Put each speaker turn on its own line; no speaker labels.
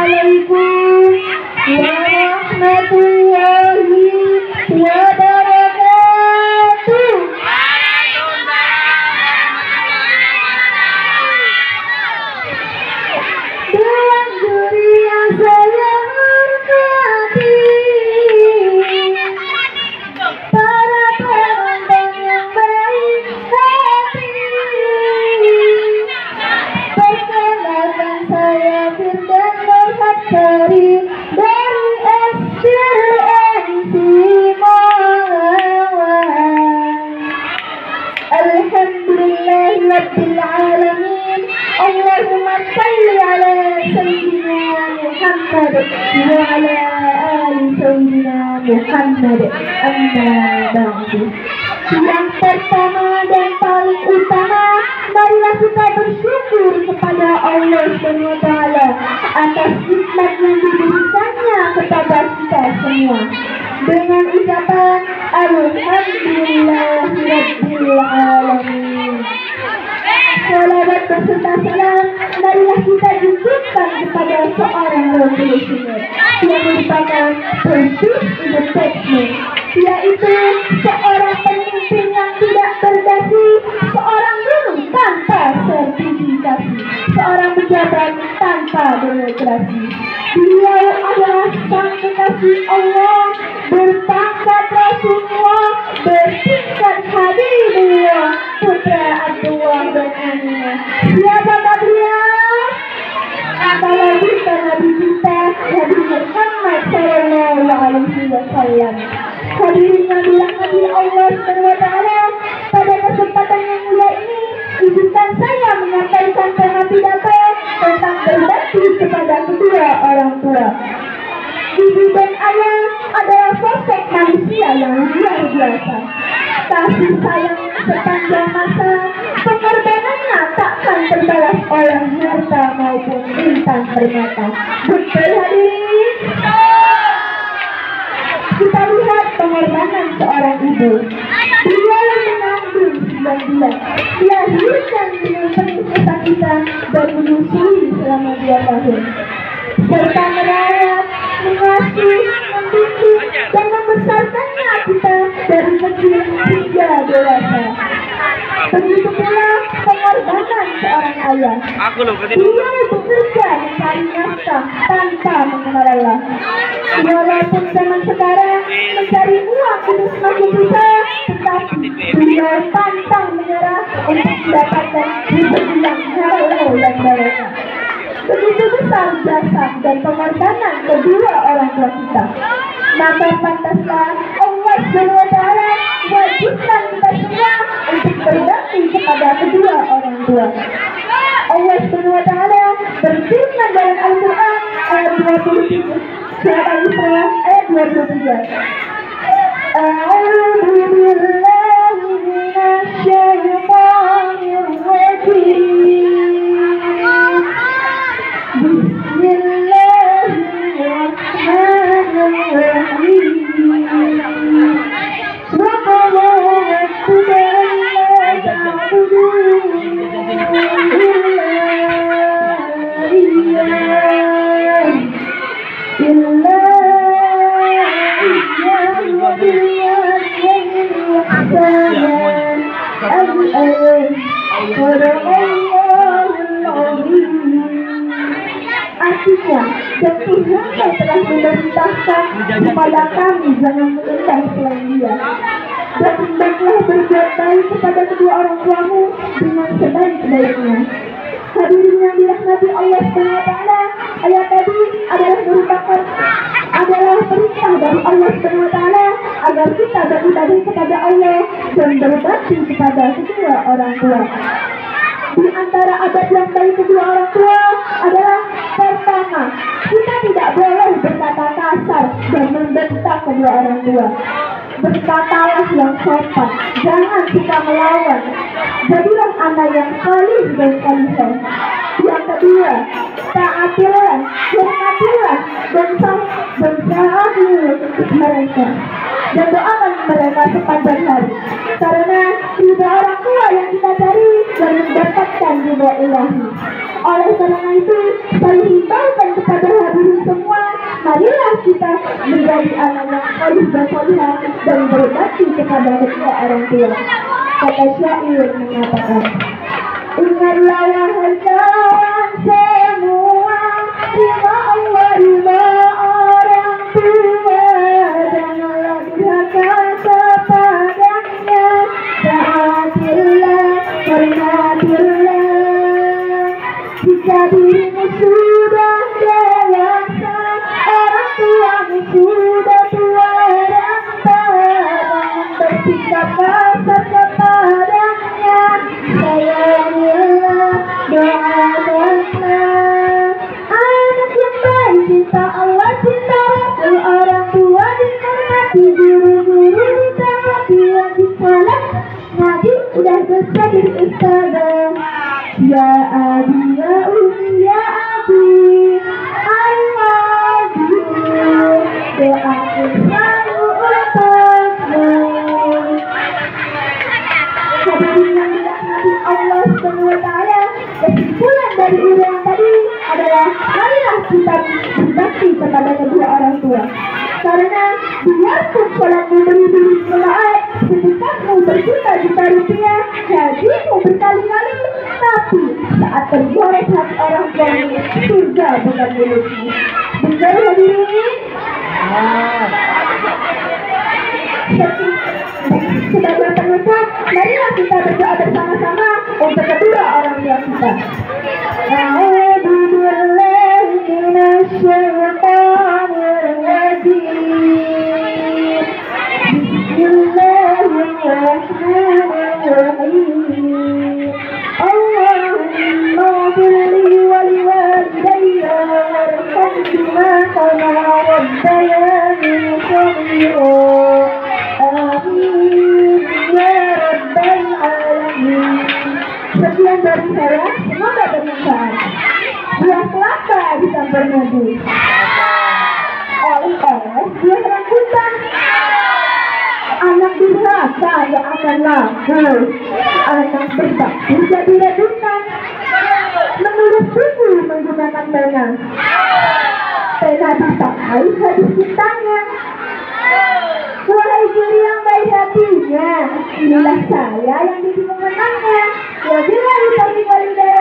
Assalamualaikum warahmatullahi wabarakatuh. Tuhan Guru yang saya hormati, para penonton yang baik hati, perkenalkan saya Firdan Nurhat Sari dari SDNC Malawan. Alhamdulillahirabbil alamin. Allahumma shalli ala sayyidina Muhammad wa ala ali sayyidina Muhammad. Amma ba'du. Yang pertama dan paling utama, marilah kita bersyukur kepada Allah SWT atas nikmat yang diberikannya kepada kita semua dengan ucapan Alhamdulillahirabbil alamin. Salawat beserta salam marilah kita junjukkan kepada seorang revolusioner yang merupakan perintis independen, yaitu seorang pemimpin yang tidak berdasi, seorang guru tanpa sertifikasi, seorang pejabat tanpa birokrasi. Beliau adalah sang kekasih Allah, berpangkat Rasulullah, bertingkat Habibullah, putra Abdullah dan Aminah. Siapakah beliau? Adalah kita Nabi kita, Nabi Muhammad SAW. Hadirin yang dirahmati Allah SWT, pada kesempatan yang mulia ini, izinkan saya menyampaikan tema pidato tentang berbakti kepada kedua orang tua. Ibu dan ayah adalah sosok manusia yang luar biasa. Kasih sayang sepanjang masa, pengorbanannya takkan terbalas oleh harta maupun bintang permata. Betul hadirin? Kita lihat pengorbanan seorang ibu. Beliau mengandung 9 bulan, dilahirkan dengan penuh kesakitan dan menyusui selama 2 tahun, serta merawat, mengasuh, mendidik, dan membesarkannya kita dari kecil hingga dewasa. Begitu pula pengorbanan seorang ayah. Dia bekerja mencari nafkah tanpa mengenal lelah. Walaupun zaman sekarang mencari uang itu semakin susah, tetapi beliau pantang menyerah untuk mendapatkan rezeki yang halal dan barokah. Begitu besar jasa dan pengorbanan kedua orang tua kita, maka pantaslah Allah SWT wajibkan kita semua untuk berbakti kepada kedua orang tua. Allah SWT berfirman dalam Al-Quran ayat 23, surat Al-Isra ayat 23. A'udzu billahi minasy syaithanir rajim. Bismillahirrahmanirrahim. Wa qala rabbuka alla ta'budu illa iyyahu wa bil walidayni ihsanan. Artinya, dan Tuhan telah memerintahkan kepada kami jangan menyembah selain Dia, dan hendaklah berbuat baik kepada kedua orang tuamu dengan sebaik-baiknya. Hadirin yang dirahmati Allah SWT, ayat tadi adalah perintah dari Allah SWT agar kita beribadah kepada Allah dan berbakti kepada kedua orang tua. Di antara adab yang baik kedua orang tua adalah pertama, kita tidak boleh berkata kasar dan membentak kedua orang tua. Berkatalah yang sopan, jangan suka melawan. Jadilah anak yang salih dan salihah. Yang kedua, taatilah, hormatilah dan saatilah mereka, dan doakan mereka sepanjang hari, karena ridha orang tua yang kita cari dan mendapatkan ridha ilahi. Oleh karena itu, saya himbaukan kepada hadirin semua, marilah kita menjadi anak yang harus bersolihah dan berbakti kepada kedua orang tua. Kata syair mengatakan, ingatlah wahai kawan semua, ridha Allah ridha orang tua, janganlah durhaka kepadanya, taatilah, hormatilah. Jika dirimu sudah dewasa, orang tuamu sudah tua renta, jangan bersikap kasar kepadanya, sayangilah, doakanlah. Anak yang baik cinta Allah, cinta Rasul, orang tua dihormati, guru-guru ditaati, wajib salat, ngaji udah besar jadi ustazah. Ya abi, ya umi, ya abi, I love you. Doaku selalu untukmu. Hadirin yang dirahmati Allah SWT, kesimpulan dari uraian tadi adalah marilah kita berbakti kepada kedua orang tua. Karena biarpun sholatmu beribu selesai, sedekahmu berjuta-juta rupiah, hajimu berkali-kali, tapi saat tergores hati orang tuamu, surga bukan milikmu. Benar hadirin? Sebagai penutup, marilah kita berdoa bersama-sama untuk kedua orang tua kita. A'udzu billahi minasyaitonir rajim. Bismillahirrahmanirrahim. Allahumma ighfirli wa liwalidayya warhamhuma kama rabbayani shaghira. Amin ya rabbal alamin. Sekian dari saya, semoga bermanfaat. Buah kelapa dicampur madu, oleh-oleh buah rambutan. Anak durhaka yang akan laku, anak berbakti jadi redukan. Menurut buku menggunakan pena, pena dipakai habis cintanya. Wahai guru yang baik hatinya, inilah saya yang jadi pemenangnya. Wabillahi taufiq wal hidayah.